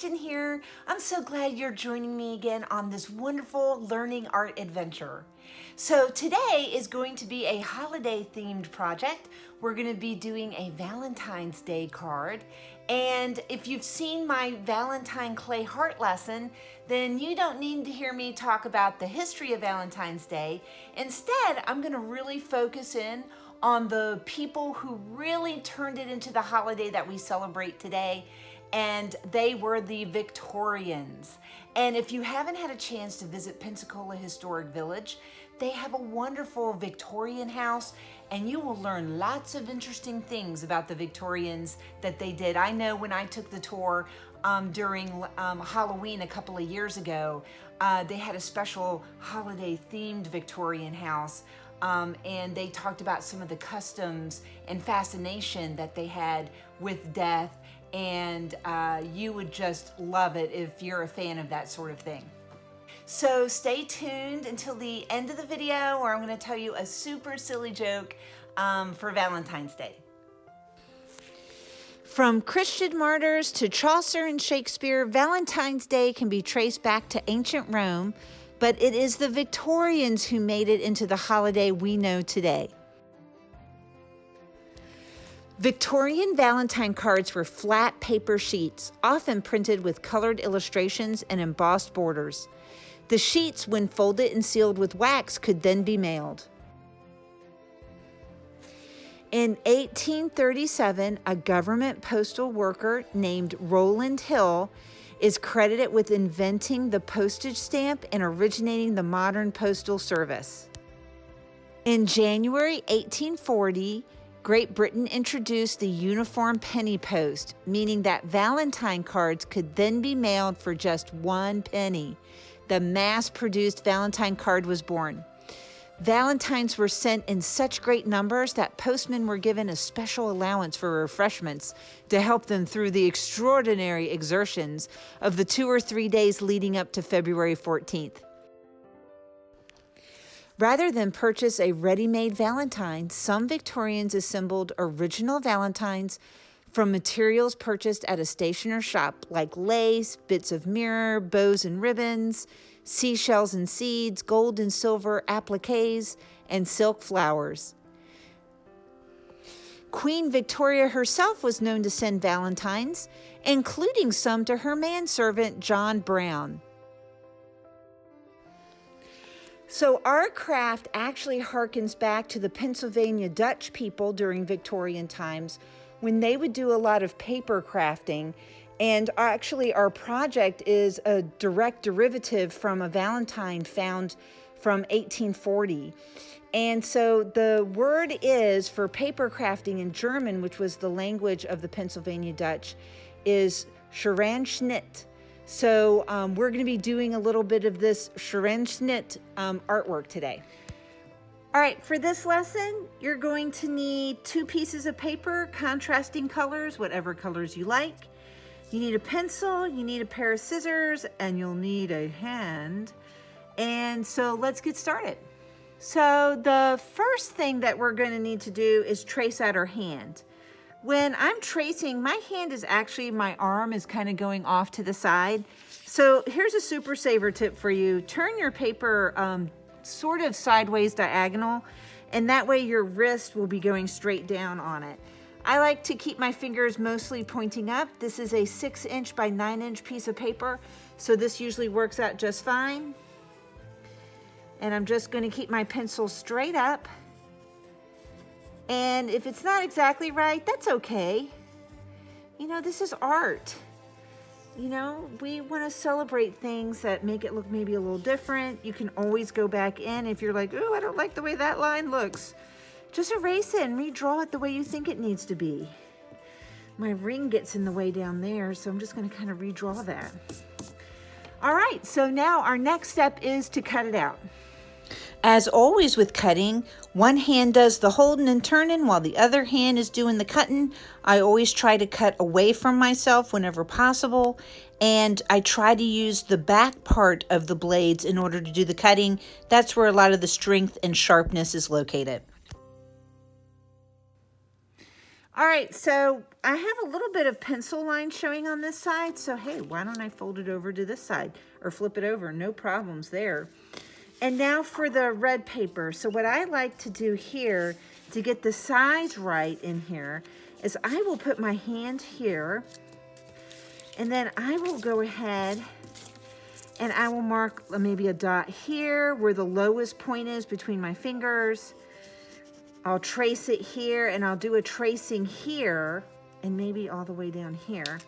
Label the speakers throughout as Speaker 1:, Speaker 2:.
Speaker 1: Kirsten here. I'm so glad you're joining me again on this wonderful learning art adventure. So today is going to be a holiday themed project. We're going to be doing a Valentine's Day card. And if you've seen my Valentine clay heart lesson, then you don't need to hear me talk about the history of Valentine's Day. Instead, I'm going to really focus in on the people who really turned it into the holiday that we celebrate today, and they were the Victorians. And if you haven't had a chance to visit Pensacola Historic Village, they have a wonderful Victorian house, and you will learn lots of interesting things about the Victorians that they did. I know when I took the tour during Halloween a couple of years ago, they had a special holiday themed Victorian house. And they talked about some of the customs and fascination that they had with death, and you would just love it if you're a fan of that sort of thing. So stay tuned until the end of the video, where I'm going to tell you a super silly joke for Valentine's Day. From Christian martyrs to Chaucer and Shakespeare, Valentine's Day can be traced back to ancient Rome, but it is the Victorians who made it into the holiday we know today. Victorian Valentine cards were flat paper sheets, often printed with colored illustrations and embossed borders. The sheets, when folded and sealed with wax, could then be mailed. In 1837, a government postal worker named Rowland Hill is credited with inventing the postage stamp and originating the modern postal service. In January 1840, Great Britain introduced the uniform penny post, meaning that Valentine cards could then be mailed for just 1 penny. The mass-produced Valentine card was born. Valentines were sent in such great numbers that postmen were given a special allowance for refreshments to help them through the extraordinary exertions of the 2 or 3 days leading up to February 14th. Rather than purchase a ready-made Valentine, some Victorians assembled original Valentines from materials purchased at a stationer's shop, like lace, bits of mirror, bows and ribbons, seashells and seeds, gold and silver appliques, and silk flowers. Queen Victoria herself was known to send Valentines, including some to her manservant John Brown. So our craft actually harkens back to the Pennsylvania Dutch people during Victorian times, when they would do a lot of paper crafting. And actually our project is a direct derivative from a Valentine found from 1840. And so the word is for paper crafting in German, which was the language of the Pennsylvania Dutch, is Scherenschnitt. So we're going to be doing a little bit of this Scherenschnitt artwork today. All right, for this lesson, you're going to need 2 pieces of paper, contrasting colors, whatever colors you like. You need a pencil, you need a pair of scissors, and you'll need a hand. And so let's get started. So the first thing that we're going to need to do is trace out our hand. When I'm tracing, my hand is actually, my arm is kind of going off to the side. So here's a super saver tip for you. Turn your paper sort of sideways diagonal, and that way your wrist will be going straight down on it. I like to keep my fingers mostly pointing up. This is a 6-inch by 9-inch piece of paper, so this usually works out just fine. And I'm just going to keep my pencil straight up. And if it's not exactly right, that's okay. You know, this is art. You know, we want to celebrate things that make it look maybe a little different. You can always go back in if you're like, oh, I don't like the way that line looks. Just erase it and redraw it the way you think it needs to be. My ring gets in the way down there, so I'm just going to kind of redraw that. All right, so now our next step is to cut it out. As always with cutting, one hand does the holding and turning while the other hand is doing the cutting. I always try to cut away from myself whenever possible, and I try to use the back part of the blades in order to do the cutting. That's where a lot of the strength and sharpness is located. All right, so I have a little bit of pencil line showing on this side. So hey, why don't I fold it over to this side or flip it over? No problems there. And now for the red paper. So what I like to do here to get the size right in here is I will put my hand here, and then I will go ahead and I will mark maybe a dot here where the lowest point is between my fingers. I'll trace it here, and I'll do a tracing here and maybe all the way down here.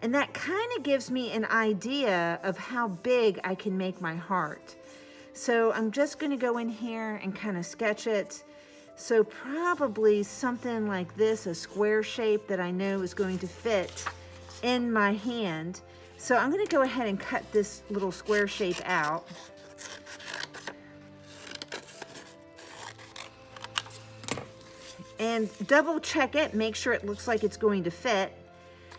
Speaker 1: And that kind of gives me an idea of how big I can make my heart. So I'm just going to go in here and kind of sketch it. So probably something like this, a square shape that I know is going to fit in my hand. So I'm going to go ahead and cut this little square shape out. And double check it, make sure it looks like it's going to fit.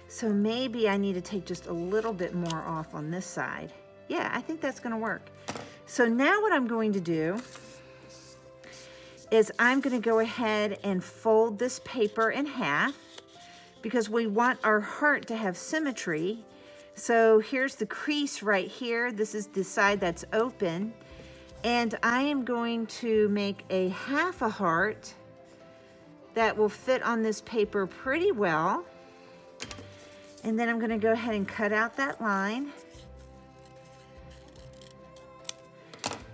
Speaker 1: So maybe I need to take just a little bit more off on this side. Yeah, I think that's gonna work. So now what I'm going to do is I'm gonna go ahead and fold this paper in half because we want our heart to have symmetry. So here's the crease right here. This is the side that's open. And I am going to make a half a heart that will fit on this paper pretty well. And then I'm gonna go ahead and cut out that line,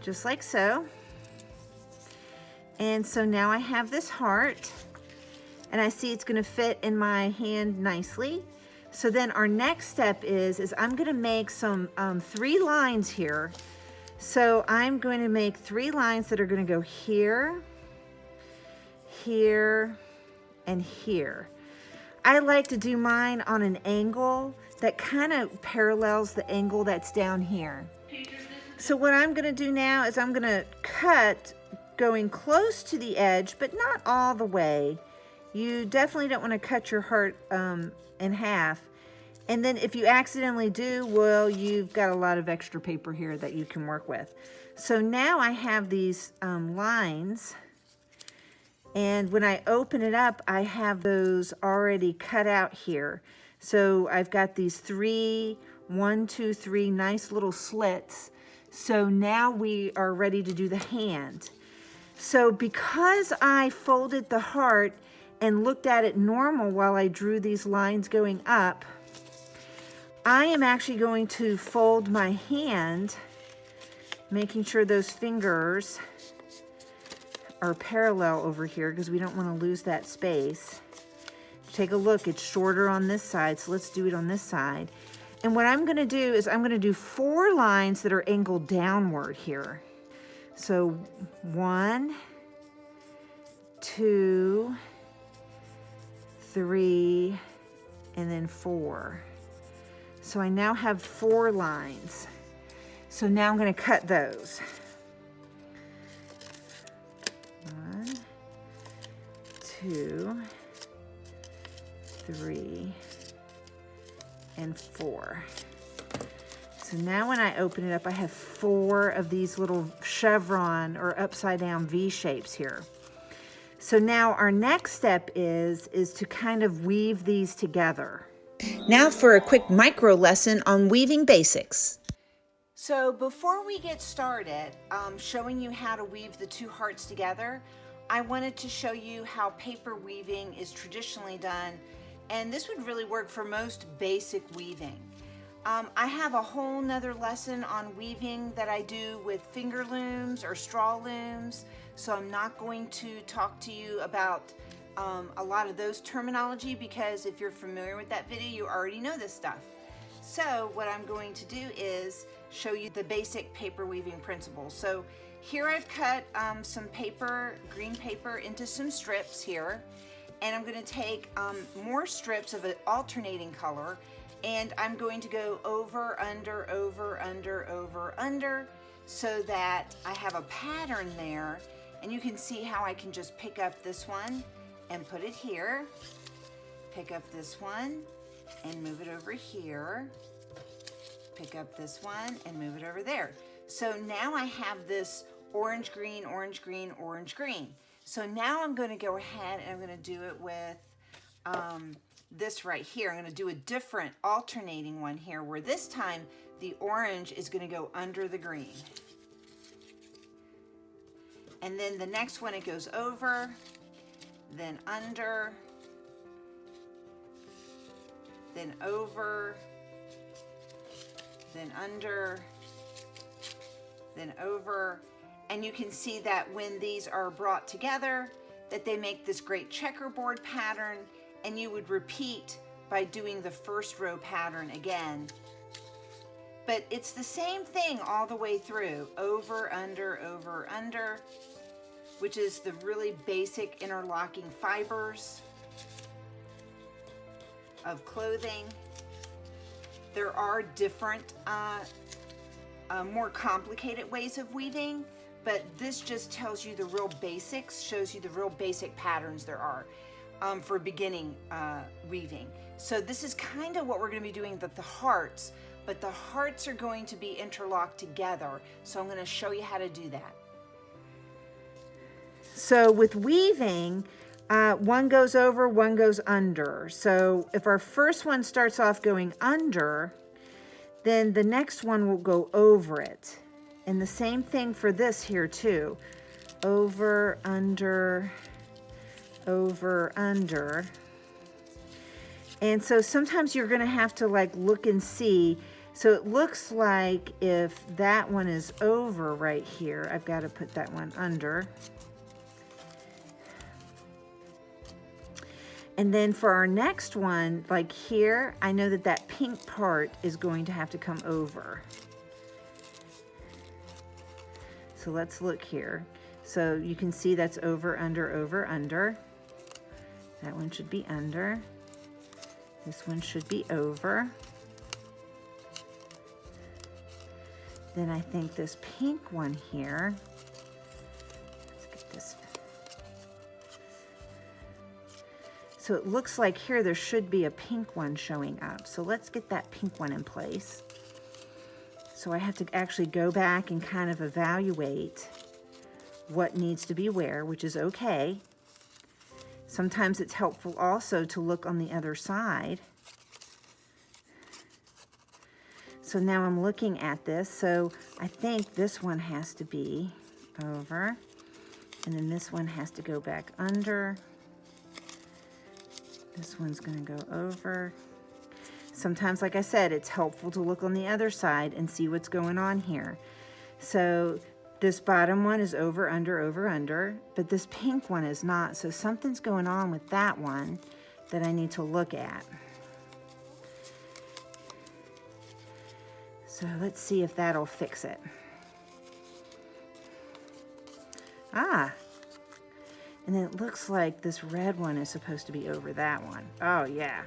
Speaker 1: just like so. And so now I have this heart, and I see it's gonna fit in my hand nicely. So then our next step is I'm gonna make some 3 lines here. So I'm going to make 3 lines that are gonna go here, here, and here. I like to do mine on an angle that kind of parallels the angle that's down here. So what I'm gonna do now is I'm gonna cut going close to the edge, but not all the way. You definitely don't want to cut your heart in half. And then if you accidentally do, well, you've got a lot of extra paper here that you can work with. So now I have these lines, and when I open it up, I have those already cut out here. So I've got these 3, 1, 2, 3 nice little slits. So now we are ready to do the hand. So because I folded the heart and looked at it normal while I drew these lines going up, I am actually going to fold my hand, making sure those fingers are parallel over here because we don't want to lose that space. Take a look, it's shorter on this side, so let's do it on this side. And what I'm going to do is I'm going to do 4 lines that are angled downward here. So 1, 2, 3, and then 4. So I now have 4 lines. So now I'm going to cut those. 1, 2, 3, and 4. So now when I open it up, I have 4 of these little chevron or upside down V shapes here. So now our next step is to kind of weave these together.
Speaker 2: Now for a quick micro lesson on weaving basics.
Speaker 1: So before we get started showing you how to weave the 2 hearts together, I wanted to show you how paper weaving is traditionally done, and this would really work for most basic weaving. I have a whole nother lesson on weaving that I do with finger looms or straw looms, so I'm not going to talk to you about a lot of those terminology, because if you're familiar with that video, you already know this stuff. So what I'm going to do is show you the basic paper weaving principles. So here I've cut some paper, green paper, into some strips here, and I'm going to take more strips of an alternating color, and I'm going to go over, under, over, under, over, under, so that I have a pattern there. And you can see how I can just pick up this one and put it here, pick up this one and move it over here, pick up this one and move it over there. So now I have this orange, green, orange, green, orange, green. So now I'm going to go ahead and I'm going to do it with this right here. I'm going to do a different alternating one here where this time the orange is going to go under the green. And then the next one, it goes over, then under, then over, then under, then over. And you can see that when these are brought together, that they make this great checkerboard pattern, and you would repeat by doing the first row pattern again. But it's the same thing all the way through, over, under, which is the really basic interlocking fibers of clothing. There are different, more complicated ways of weaving, but this just tells you the real basics, shows you the real basic patterns there are for beginning weaving. So this is kind of what we're going to be doing with the hearts, but the hearts are going to be interlocked together. So I'm going to show you how to do that. So with weaving, one goes over, one goes under. So if our first one starts off going under, then the next one will go over it. And the same thing for this here too. Over, under, over, under. And so sometimes you're going to have to like look and see. So it looks like if that one is over right here, I've got to put that one under. And then for our next one, like here, I know that that pink part is going to have to come over. So let's look here. So you can see that's over, under, over, under. That one should be under. This one should be over. Then I think this pink one here, let's get this. So it looks like here there should be a pink one showing up. So let's get that pink one in place. So I have to actually go back and kind of evaluate what needs to be where, which is okay. Sometimes it's helpful also to look on the other side. So now I'm looking at this. So I think this one has to be over, and then this one has to go back under. This one's going to go over. Sometimes, like I said, it's helpful to look on the other side and see what's going on here. So this bottom one is over, under, but this pink one is not. So something's going on with that one that I need to look at. So let's see if that'll fix it. Ah, and then it looks like this red one is supposed to be over that one. Oh yeah.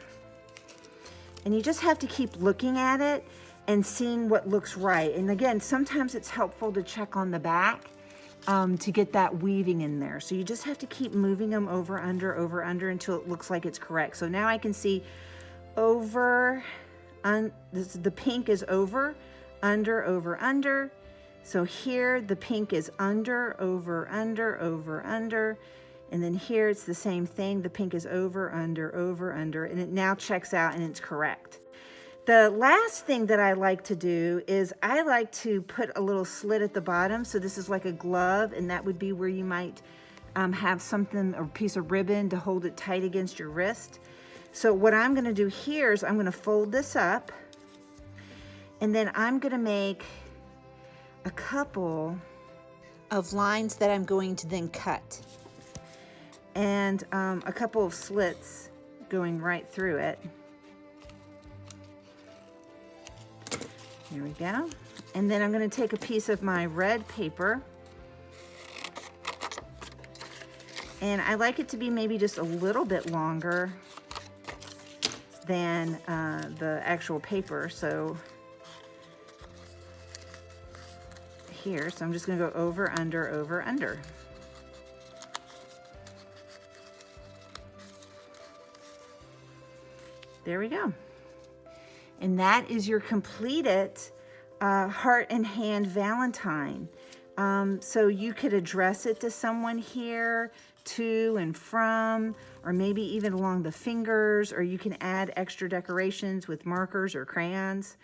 Speaker 1: And you just have to keep looking at it and seeing what looks right. And again, sometimes it's helpful to check on the back to get that weaving in there. So you just have to keep moving them over, under until it looks like it's correct. So now I can see over, the pink is over, under. So here the pink is under, over, under. And then here it's the same thing. The pink is over, under, and it now checks out and it's correct. The last thing that I like to do is I like to put a little slit at the bottom. So this is like a glove, and that would be where you might have something, a piece of ribbon to hold it tight against your wrist. So what I'm going to do here is I'm going to fold this up, and then I'm going to make a couple of lines that I'm going to then cut, and a couple of slits going right through it. There we go. And then I'm going to take a piece of my red paper, and I like it to be maybe just a little bit longer than the actual paper. So here, so I'm just going to go over, under. There we go. And that is your completed heart and hand Valentine. So you could address it to someone here, to and from, or maybe even along the fingers, or you can add extra decorations with markers or crayons.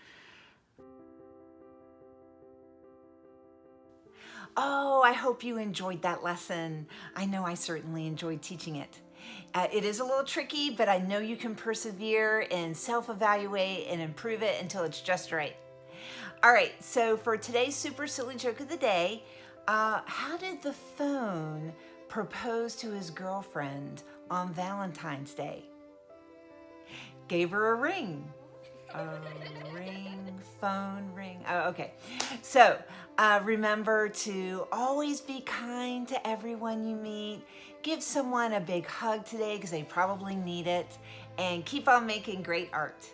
Speaker 1: Oh, I hope you enjoyed that lesson. I know I certainly enjoyed teaching it. It is a little tricky, but I know you can persevere and self-evaluate and improve it until it's just right. All right, so for today's super silly joke of the day, how did the phone propose to his girlfriend on Valentine's Day? Gave her a ring. Ring, phone, ring. Oh, okay. So remember to always be kind to everyone you meet. Give someone a big hug today because they probably need it. And keep on making great art.